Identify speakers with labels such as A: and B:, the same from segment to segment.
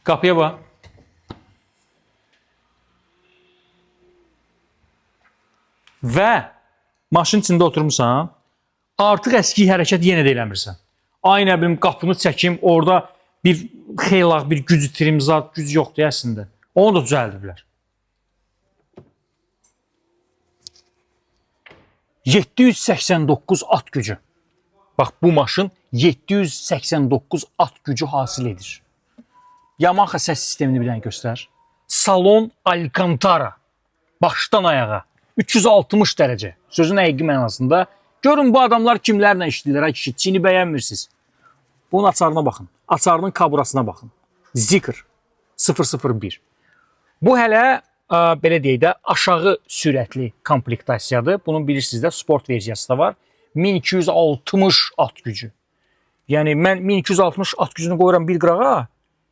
A: Qapıya bax. Və maşın içində oturmuşsan, artıq əski hərəkət yenə də eləmirsən. Ay nə bilim, qapını çəkim, orada bir xeylaq, bir güc itirim, zat güc yoxdur əslində. Onu da düzəldiblər. 789 at gücü. Bax, bu maşın 789 at gücü hasil edir. Yamaha səs sistemini bir dənə göstər. Salon Alcantara. Başdan ayağa. 360 dərəcə. Sözün həqiqi mənasında. Görün bu adamlar kimlərlə işləyirlər, ay kişi, Çini bəyənmirsiniz. Bunun açarına baxın. Açarının kaburasına baxın. Zikr 001. Bu hələ belə deyək də aşağı sürətli komplektasiyadır. Bunun bilirsiniz də sport versiyası da var. 1260 at gücü. Yəni mən 1260 at gücünü qoyuram bir qırağa.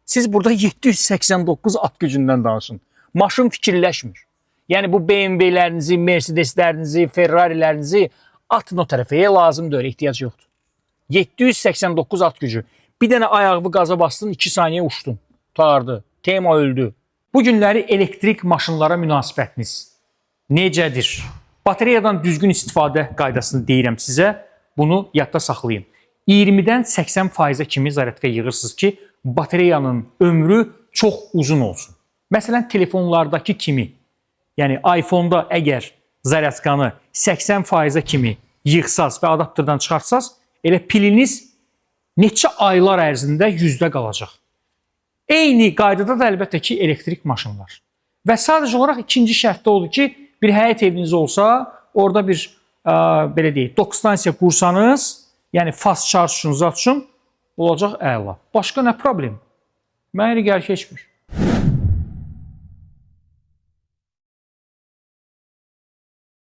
A: Siz burada 789 at gücündən danışın. Maşın fikirləşmir. Yəni bu BMW-lərinizi, Mercedes-lərinizi, Ferrari-lərinizi atın o tərəfəyə lazım deyil, ehtiyac yoxdur. 789 at gücü. Bir dənə ayağını qaza bastın, 2 saniyə uçdun. Tardı. Tema öldü. Bu günləri elektrik maşınlara münasibətiniz necədir? Batareyadan düzgün istifadə qaydasını deyirəm sizə. Bunu yadda saxlayın. 20-dən 80%-ə kimi zaryadka yığırsınız ki, batareyanın ömrü çox uzun olsun. Məsələn, telefonlardakı kimi, yəni iPhone-da əgər zaryadkanı 80%-ə kimi yığsaz və adapterdən çıxarsaz, elə piliniz neçə aylar ərzində 100-də qalacaq. Eyni qaydada da əlbəttə ki, elektrik maşınlar. Və sadəcə olaraq ikinci şərtdə odur ki, bir həyət eviniz olsa, orada bir belə deyək, dok stansiya qursanız, yəni fast charge üçün, zat üçün olacaq əla. Başqa nə problem? Mənə elə gəlir keçmir.